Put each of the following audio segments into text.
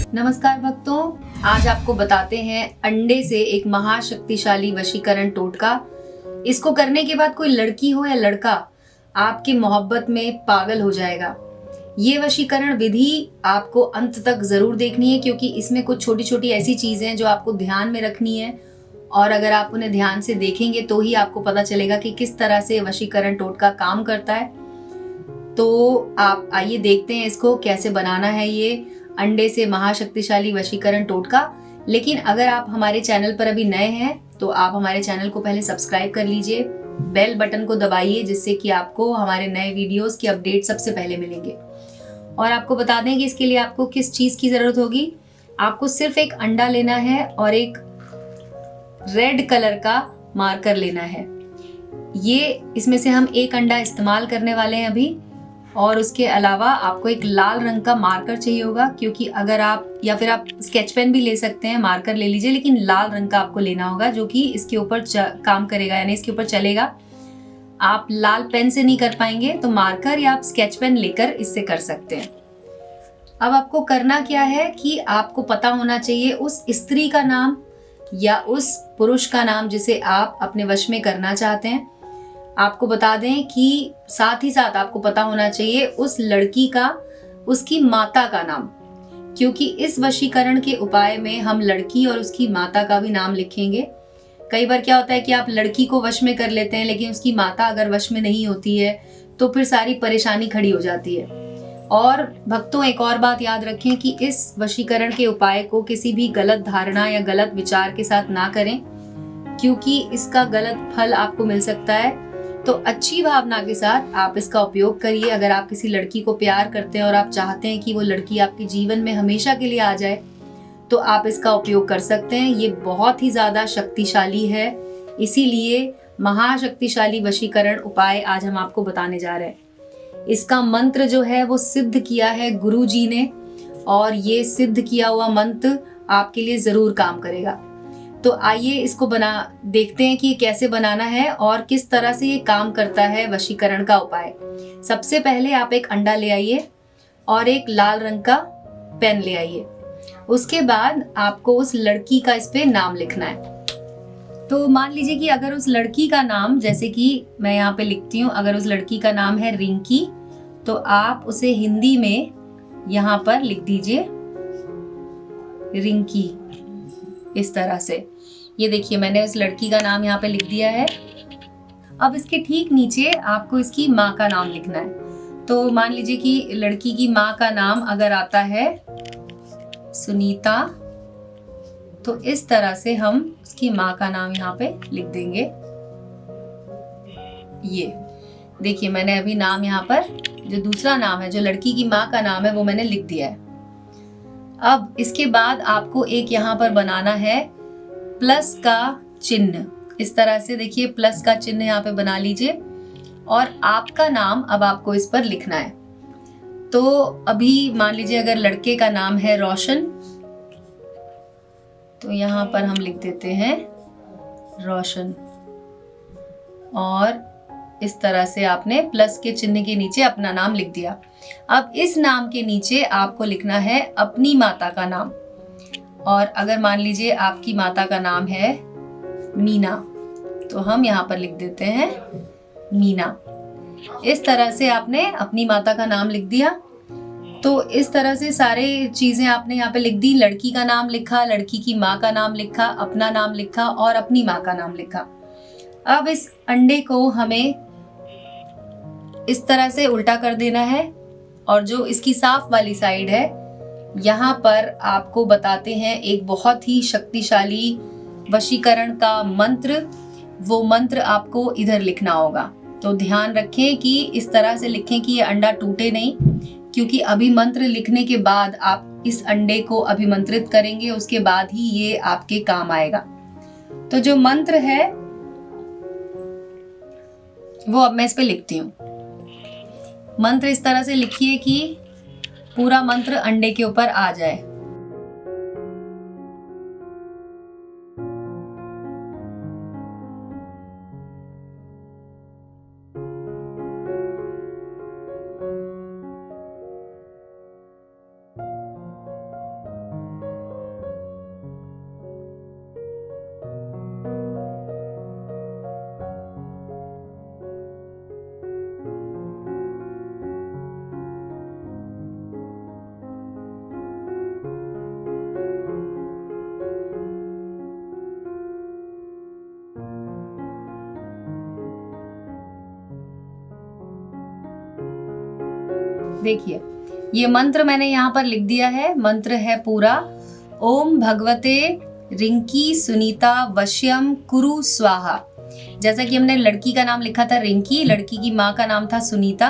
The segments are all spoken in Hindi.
नमस्कार भक्तों, आज आपको बताते हैं अंडे से एक महाशक्तिशाली वशीकरण टोटका। इसको करने के बाद कोई लड़की हो या लड़का आपकी मोहब्बत में पागल हो जाएगा। ये वशीकरण विधि आपको अंत तक जरूर देखनी है, क्योंकि इसमें कुछ छोटी छोटी ऐसी चीजें हैं जो आपको ध्यान में रखनी है, और अगर आप उन्हें ध्यान से देखेंगे तो ही आपको पता चलेगा कि किस तरह से वशीकरण टोटका काम करता है। तो आप आइए देखते हैं इसको कैसे बनाना है, ये अंडे से महाशक्तिशाली वशीकरण टोटका। लेकिन अगर आप हमारे चैनल पर अभी नए हैं तो आप हमारे चैनल को पहले सब्सक्राइब कर लीजिए, बेल बटन को दबाइए, जिससे कि आपको हमारे नए वीडियोस की अपडेट सबसे पहले मिलेंगे। और आपको बता दें कि इसके लिए आपको किस चीज की जरूरत होगी। आपको सिर्फ एक अंडा लेना है और एक रेड कलर का मार्कर लेना है। ये इसमें से हम एक अंडा इस्तेमाल करने वाले हैं अभी, और उसके अलावा आपको एक लाल रंग का मार्कर चाहिए होगा, क्योंकि अगर आप या फिर आप स्केच पेन भी ले सकते हैं, मार्कर ले लीजिए, लेकिन लाल रंग का आपको लेना होगा जो कि इसके ऊपर काम करेगा, यानी इसके ऊपर चलेगा। आप लाल पेन से नहीं कर पाएंगे तो मार्कर या आप स्केच पेन लेकर इससे कर सकते हैं। अब आपको करना क्या है कि आपको पता होना चाहिए उस स्त्री का नाम या उस पुरुष का नाम जिसे आप अपने वश में करना चाहते हैं। आपको बता दें कि साथ ही साथ आपको पता होना चाहिए उस लड़की का, उसकी माता का नाम, क्योंकि इस वशीकरण के उपाय में हम लड़की और उसकी माता का भी नाम लिखेंगे। कई बार क्या होता है कि आप लड़की को वश में कर लेते हैं, लेकिन उसकी माता अगर वश में नहीं होती है तो फिर सारी परेशानी खड़ी हो जाती है। और भक्तों, एक और बात याद रखें कि इस वशीकरण के उपाय को किसी भी गलत धारणा या गलत विचार के साथ ना करें, क्योंकि इसका गलत फल आपको मिल सकता है। तो अच्छी भावना के साथ आप इसका उपयोग करिए। अगर आप किसी लड़की को प्यार करते हैं और आप चाहते हैं कि वो लड़की आपके जीवन में हमेशा के लिए आ जाए, तो आप इसका उपयोग कर सकते हैं। ये बहुत ही ज्यादा शक्तिशाली है, इसीलिए महाशक्तिशाली वशीकरण उपाय आज हम आपको बताने जा रहे हैं। इसका मंत्र जो है वो सिद्ध किया है गुरु जी ने, और ये सिद्ध किया हुआ मंत्र आपके लिए जरूर काम करेगा। तो आइए इसको देखते हैं कि ये कैसे बनाना है और किस तरह से ये काम करता है वशीकरण का उपाय। सबसे पहले आप एक अंडा ले आइए और एक लाल रंग का पेन ले आइए। उसके बाद आपको उस लड़की का इस पे नाम लिखना है। तो मान लीजिए कि अगर उस लड़की का नाम, जैसे कि मैं यहाँ पे लिखती हूँ, अगर उस लड़की का नाम है रिंकी, तो आप उसे हिंदी में यहाँ पर लिख दीजिए रिंकी, इस तरह से। ये देखिए, मैंने उस लड़की का नाम यहाँ पे लिख दिया है। अब इसके ठीक नीचे आपको इसकी माँ का नाम लिखना है। तो मान लीजिए कि लड़की की माँ का नाम अगर आता है सुनीता, तो इस तरह से हम उसकी माँ का नाम यहाँ पे लिख देंगे। ये देखिए, मैंने अभी नाम यहाँ पर, जो दूसरा नाम है, जो लड़की की माँ का नाम है, वो मैंने लिख दिया है। अब इसके बाद आपको एक यहाँ पर बनाना है प्लस का चिन्ह। इस तरह से देखिए, प्लस का चिन्ह यहाँ पे बना लीजिए, और आपका नाम अब आपको इस पर लिखना है। तो अभी मान लीजिए अगर लड़के का नाम है रोशन, तो यहाँ पर हम लिख देते हैं रोशन, और इस तरह से आपने प्लस के चिन्ह के नीचे अपना नाम लिख दिया। अब इस नाम के नीचे आपको लिखना है अपनी माता का नाम। और अगर मान लीजिए आपकी माता का नाम है मीना, तो हम यहाँ पर लिख देते हैं मीना। इस तरह से आपने अपनी माता का नाम लिख दिया। तो इस तरह से सारे चीजें आपने यहाँ पे लिख दी। लड़की का नाम लिखा, लड़की की माँ का नाम लिखा, अपना नाम लिखा और अपनी माँ का नाम लिखा। अब इस अंडे को हमें इस तरह से उल्टा कर देना है, और जो इसकी साफ वाली साइड है, यहाँ पर आपको बताते हैं एक बहुत ही शक्तिशाली वशीकरण का मंत्र। वो मंत्र आपको इधर लिखना होगा। तो ध्यान रखें कि इस तरह से लिखें कि ये अंडा टूटे नहीं, क्योंकि अभी मंत्र लिखने के बाद आप इस अंडे को अभिमंत्रित करेंगे, उसके बाद ही ये आपके काम आएगा। तो जो मंत्र है वो अब मैं इस पे लिखती हूँ। मंत्र इस तरह से लिखिए कि पूरा मंत्र अंडे के ऊपर आ जाए। देखिए, ये मंत्र मैंने यहाँ पर लिख दिया है। मंत्र है पूरा, ओम भगवते रिंकी सुनीता वश्यम कुरु स्वाहा। जैसा कि हमने लड़की का नाम लिखा था रिंकी, लड़की की माँ का नाम था सुनीता,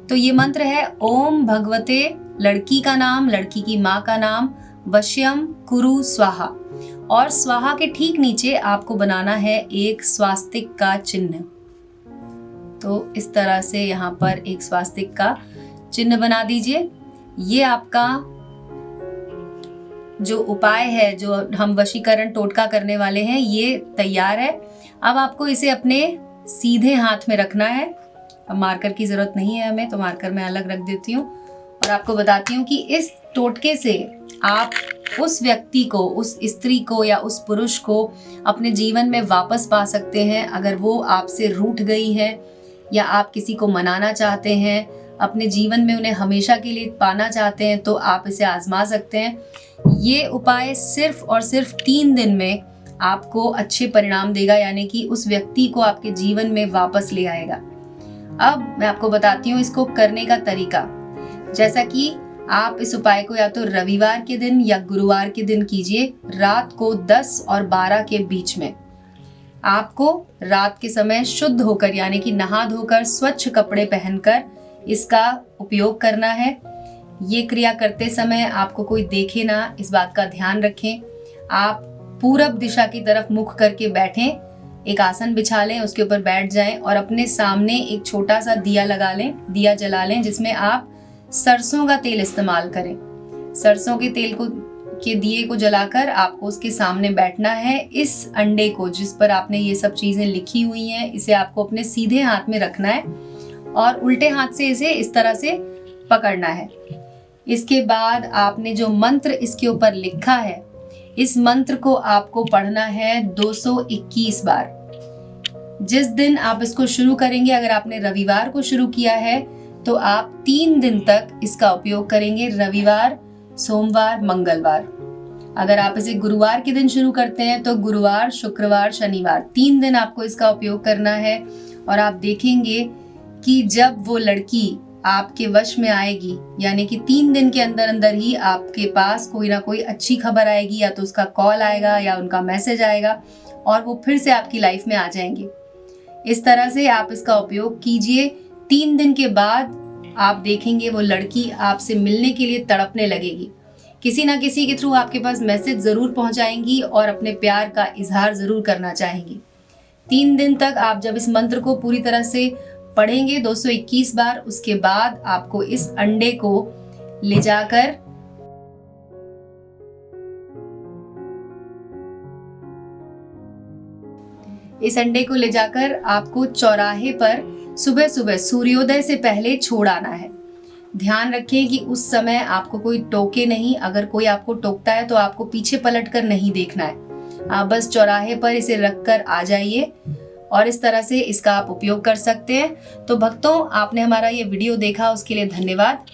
तो ये मंत्र है ओम भगवते, लड़की का नाम, लड़की की माँ का नाम, वश्यम कुरु स्वाहा। और स्वाहा के ठीक नीचे आपको बनाना है एक स्वास्तिक का चिन्ह। तो इस तरह से यहाँ पर एक स्वास्तिक का चिन्ह बना दीजिए। ये आपका जो उपाय है, जो हम वशीकरण टोटका करने वाले हैं, ये तैयार है। अब आपको इसे अपने सीधे हाथ में रखना है। अब मार्कर की जरूरत नहीं है हमें, तो मार्कर मैं अलग रख देती हूँ और आपको बताती हूँ कि इस टोटके से आप उस व्यक्ति को, उस स्त्री को या उस पुरुष को अपने जीवन में वापस पा सकते हैं। अगर वो आपसे रूठ गई है या आप किसी को मनाना चाहते हैं, अपने जीवन में उन्हें हमेशा के लिए पाना चाहते हैं, तो आप इसे आजमा सकते हैं। ये उपाय सिर्फ और सिर्फ 3 दिन में आपको अच्छे परिणाम देगा, यानी कि उस व्यक्ति को आपके जीवन में वापस ले आएगा। अब मैं आपको बताती हूँ इसको करने का तरीका। जैसा कि आप इस उपाय को या तो रविवार के दिन या गुरुवार के दिन कीजिए, रात को 10 और 12 के बीच में। आपको रात के समय शुद्ध होकर, यानी कि नहा धोकर स्वच्छ कपड़े पहनकर इसका उपयोग करना है। ये क्रिया करते समय आपको कोई देखे ना, इस बात का ध्यान रखें। आप पूरब दिशा की तरफ मुख करके बैठें, एक आसन बिछा लें, उसके ऊपर बैठ जाएं और अपने सामने एक छोटा सा दिया लगा लें, दिया जला लें, जिसमें आप सरसों का तेल इस्तेमाल करें। सरसों के तेल के दिए को जलाकर आपको उसके सामने बैठना है। इस अंडे को, जिस पर आपने ये सब चीजें लिखी हुई हैं, इसे आपको अपने सीधे हाथ में रखना है और उल्टे हाथ से इसे इस तरह से पकड़ना है। इसके बाद आपने जो मंत्र इसके ऊपर लिखा है, इस मंत्र को आपको पढ़ना है 221 बार। जिस दिन आप इसको शुरू करेंगे, अगर आपने रविवार को शुरू किया है तो आप 3 दिन तक इसका उपयोग करेंगे, रविवार, सोमवार, मंगलवार। अगर आप इसे गुरुवार के दिन शुरू करते हैं तो गुरुवार, शुक्रवार, शनिवार, 3 दिन आपको इसका उपयोग करना है। और आप देखेंगे कि जब वो लड़की आपके वश में आएगी, यानी कि 3 दिन के अंदर अंदर ही आपके पास कोई ना कोई अच्छी खबर आएगी, या तो उसका कॉल आएगा या उनका मैसेज आएगा और वो फिर से आपकी लाइफ में आ जाएंगे। इस तरह से आप इसका उपयोग कीजिए। 3 दिन के बाद आप देखेंगे वो लड़की आपसे मिलने के लिए तड़पने लगेगी, किसी ना किसी के थ्रू आपके पास मैसेज जरूर पहुंचाएंगी और अपने प्यार का इजहार जरूर करना चाहेंगी। 3 दिन तक आप जब इस मंत्र को पूरी तरह से पढ़ेंगे 221 बार, उसके बाद आपको इस अंडे को ले जाकर आपको चौराहे पर सुबह सुबह सूर्योदय से पहले छोड़ आना है। ध्यान रखें कि उस समय आपको कोई टोके नहीं। अगर कोई आपको टोकता है तो आपको पीछे पलट कर नहीं देखना है। आप बस चौराहे पर इसे रखकर आ जाइए और इस तरह से इसका आप उपयोग कर सकते हैं। तो भक्तों, आपने हमारा ये वीडियो देखा, उसके लिए धन्यवाद।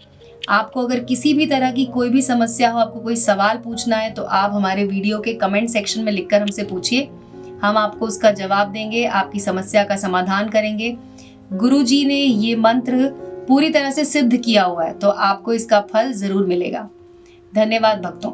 आपको अगर किसी भी तरह की कोई भी समस्या हो, आपको कोई सवाल पूछना है, तो आप हमारे वीडियो के कमेंट सेक्शन में लिखकर हमसे पूछिए। हम आपको उसका जवाब देंगे, आपकी समस्या का समाधान करेंगे। गुरुजी ने ये मंत्र पूरी तरह से सिद्ध किया हुआ है, तो आपको इसका फल जरूर मिलेगा। धन्यवाद भक्तों।